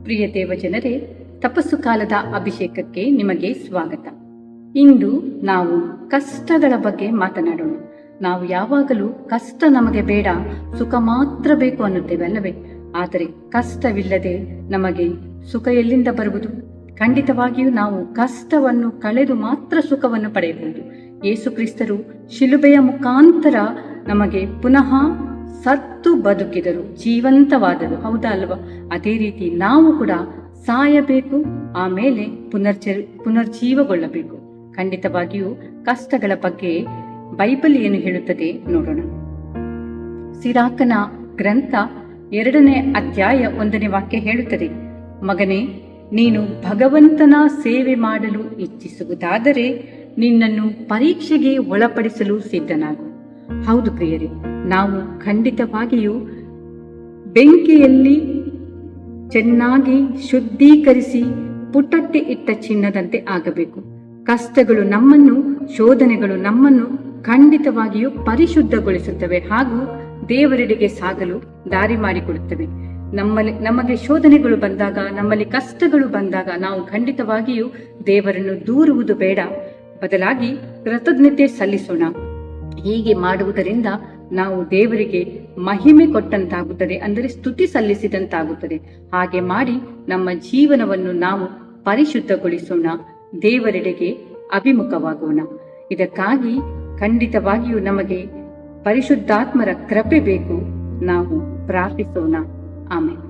ಪ್ರಿಯ ದೇವಜನರೇ, ತಪಸ್ಸು ಕಾಲದ ಅಭಿಷೇಕಕ್ಕೆ ನಿಮಗೆ ಸ್ವಾಗತ. ಇಂದು ನಾವು ಕಷ್ಟಗಳ ಬಗ್ಗೆ ಮಾತನಾಡೋಣ. ನಾವು ಯಾವಾಗಲೂ ಕಷ್ಟ ನಮಗೆ ಬೇಡ, ಸುಖ ಮಾತ್ರ ಬೇಕು ಅನ್ನುತ್ತೇವೆ ಅಲ್ಲವೇ? ಆದರೆ ಕಷ್ಟವಿಲ್ಲದೆ ನಮಗೆ ಸುಖ ಎಲ್ಲಿಂದ ಬರುವುದು? ಖಂಡಿತವಾಗಿಯೂ ನಾವು ಕಷ್ಟವನ್ನು ಕಳೆದು ಮಾತ್ರ ಸುಖವನ್ನು ಪಡೆಯಬಹುದು. ಯೇಸು ಕ್ರಿಸ್ತರು ಶಿಲುಬೆಯ ಮುಖಾಂತರ ನಮಗೆ ಪುನಃ ಸತ್ತು ಬದುಕಿದರು, ಜೀವಂತವಾದರು, ಹೌದಾ ಅಲ್ವಾ? ಅದೇ ರೀತಿ ನಾವು ಕೂಡ ಸಾಯಬೇಕು, ಆಮೇಲೆ ಪುನರ್ಜೀವಗೊಳ್ಳಬೇಕು. ಖಂಡಿತವಾಗಿಯೂ ಕಷ್ಟಗಳ ಬಗ್ಗೆ ಬೈಬಲ್ ಏನು ಹೇಳುತ್ತದೆ ನೋಡೋಣ. ಸಿರಾಕನ ಗ್ರಂಥ 2ನೇ ಅಧ್ಯಾಯ 1ನೇ ವಾಕ್ಯ ಹೇಳುತ್ತದೆ, ಮಗನೇ, ನೀನು ಭಗವಂತನ ಸೇವೆ ಮಾಡಲು ಇಚ್ಛಿಸುವುದಾದರೆ ನಿನ್ನನ್ನು ಪರೀಕ್ಷೆಗೆ ಒಳಪಡಿಸಲು ಸಿದ್ಧನಾಗು. ಹೌದು ಪ್ರಿಯರೇ, ನಾವು ಖಂಡಿತವಾಗಿಯೂ ಬೆಂಕಿಯಲ್ಲಿ ಚೆನ್ನಾಗಿ ಶುದ್ಧೀಕರಿಸಿ ಪುಟಕ್ಕೆ ಇಟ್ಟ ಚಿನ್ನದಂತೆ ಆಗಬೇಕು. ಕಷ್ಟಗಳು ನಮ್ಮನ್ನು, ಶೋಧನೆಗಳು ನಮ್ಮನ್ನು ಖಂಡಿತವಾಗಿಯೂ ಪರಿಶುದ್ಧಗೊಳಿಸುತ್ತವೆ ಹಾಗೂ ದೇವರೆಡೆಗೆ ಸಾಗಲು ದಾರಿ ಮಾಡಿಕೊಡುತ್ತವೆ. ನಮಗೆ ಶೋಧನೆಗಳು ಬಂದಾಗ, ನಮ್ಮಲ್ಲಿ ಕಷ್ಟಗಳು ಬಂದಾಗ ನಾವು ಖಂಡಿತವಾಗಿಯೂ ದೇವರನ್ನು ದೂರುವುದು ಬೇಡ, ಬದಲಾಗಿ ಕೃತಜ್ಞತೆ ಸಲ್ಲಿಸೋಣ. ಹೀಗೆ ಮಾಡುವುದರಿಂದ ನಾವು ದೇವರಿಗೆ ಮಹಿಮೆ ಕೊಟ್ಟಂತಾಗುತ್ತದೆ, ಅಂದರೆ ಸ್ತುತಿ ಸಲ್ಲಿಸಿದಂತಾಗುತ್ತದೆ. ಹಾಗೆ ಮಾಡಿ ನಮ್ಮ ಜೀವನವನ್ನು ನಾವು ಪರಿಶುದ್ಧಗೊಳಿಸೋಣ, ದೇವರೆಡೆಗೆ ಅಭಿಮುಖವಾಗೋಣ. ಇದಕ್ಕಾಗಿ ಖಂಡಿತವಾಗಿಯೂ ನಮಗೆ ಪರಿಶುದ್ಧಾತ್ಮರ ಕೃಪೆ ಬೇಕು. ನಾವು ಪ್ರಾರ್ಥಿಸೋಣ. ಆಮೇಲೆ